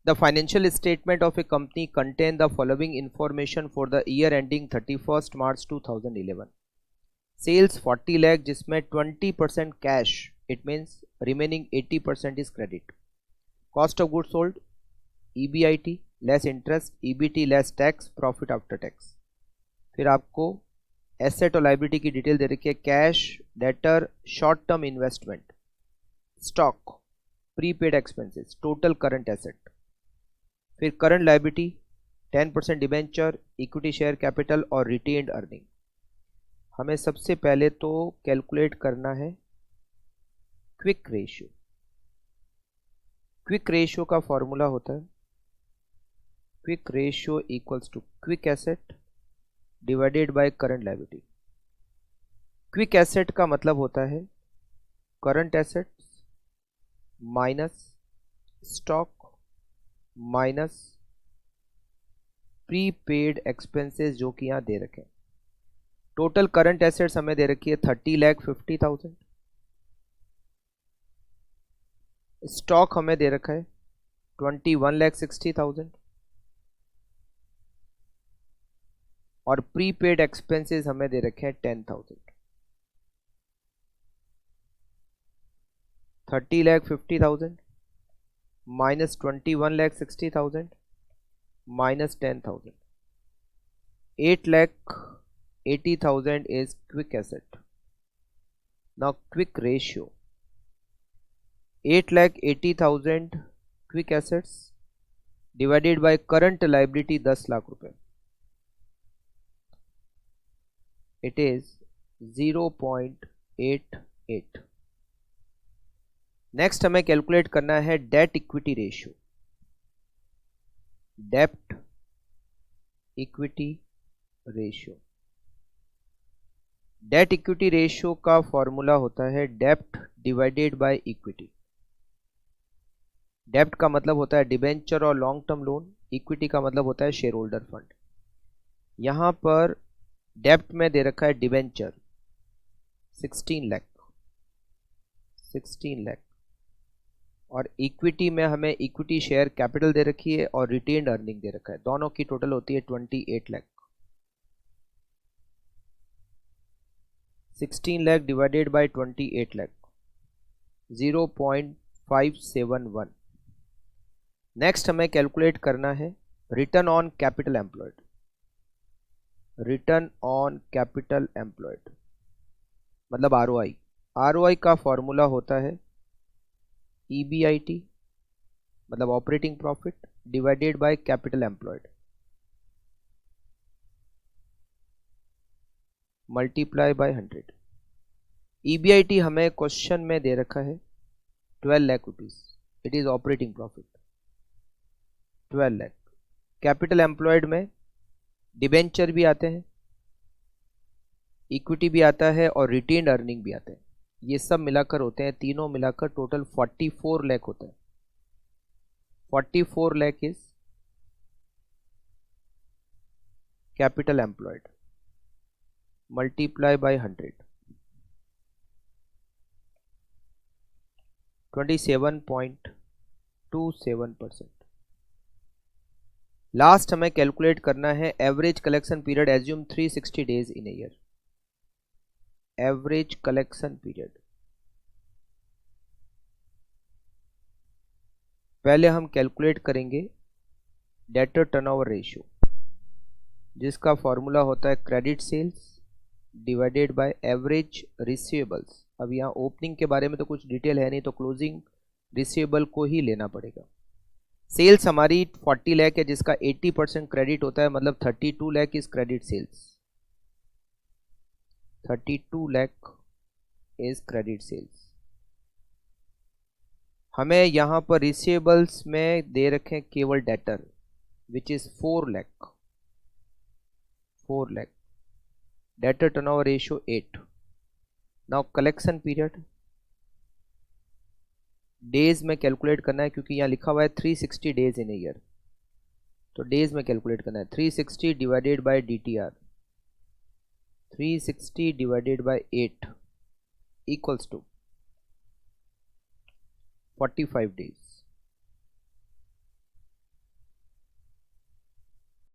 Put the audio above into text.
The financial statement of a company contain the following information for the year ending 31st March 2011. Sales 40 lakh जिसमें 20% cash, it means remaining 80% is credit. Cost of goods sold EBIT less interest, EBT less tax, profit after tax. फिर आपको asset और liability की detail दे रखी है, cash, debtor, short term investment, stock, prepaid expenses, total current asset. फिर current liability 10% debenture, equity share capital और retained earning. हमें सबसे पहले तो कैलकुलेट करना है क्विक रेशियो. क्विक रेशियो का फॉर्मूला होता है quick ratio equals to quick asset divided by current liability. Quick asset का मतलब होता है current assets minus stock minus prepaid expenses जो कि यहां दे रखे हैं. टोटल करंट एसेट्स हमें दे रखी है 30,50,000. स्टॉक हमें दे रखा है 21,60,000 और प्रीपेड एक्सपेंसेस हमें दे रखे हैं 10,000. 30,50,000 minus 21,60,000 minus 10,000. 8,80,000 is quick asset. Now quick ratio 8,80,000 quick assets divided by current liability 10 lakh रुपए. It is 0.88. नेक्स्ट हमें कैलकुलेट करना है डेट इक्विटी रेशियो. डेप्ट equity ratio. Debt equity ratio का फॉर्मूला होता है डेप्ट डिवाइडेड बाय इक्विटी. डेप्ट का मतलब होता है डिबेंचर और लॉन्ग टर्म लोन, इक्विटी का मतलब होता है शेयर होल्डर फंड. यहां पर डेप्ट में दे रखा है डिबेंचर 16 लाख और इक्विटी में हमें इक्विटी शेयर कैपिटल दे रखी है और रिटेन्ड अर्निंग दे रखा है. दोनों की टोटल होती है 28 lakh. 16 lakh divided by 28 lakh 0.571. Next हमें कैलकुलेट करना है return on capital employed. Return on capital employed मतलब आरओआई. आरओआई का फॉर्मूला होता है EBIT मतलब operating profit divided by capital employed multiply by 100. EBIT हमें क्वेश्चन में दे रखा है 12 lakh rupees. It is operating profit 12 lakh. Capital employed में डिबेंचर भी आते हैं, इक्विटी भी आता है और रिटेन्ड अर्निंग भी आते हैं. ये सब मिलाकर होते हैं, तीनों मिलाकर टोटल 44 लाख होता है. 44 lakh is capital employed multiply by 100 27.27%. Last हमें कैलकुलेट करना है average collection period. Assume 360 days in a year. Average collection period पहले हम कैलकुलेट करेंगे डेटर टर्नओवर रेशियो जिसका फॉर्मूला होता है credit sales divided by average receivables. अब यहाँ ओपनिंग के बारे में तो कुछ डिटेल है नहीं तो क्लोजिंग रिसीवेबल को ही लेना पड़ेगा. सेल्स हमारी 40 लाख है जिसका 80% क्रेडिट होता है मतलब 32 lakh is credit sales. 32 lakh is credit sales. हमें यहां पर रिसीवेबल्स में दे रखें केवल debtor which is 4 lakh. Debtor turnover ratio 8. Now collection period days में कैलकुलेट करना है क्योंकि यहां लिखा हुआ है 360 डेज इन ए ईयर. तो डेज में कैलकुलेट करना है 360 divided by DTR 360 divided by 8 equals to 45 days.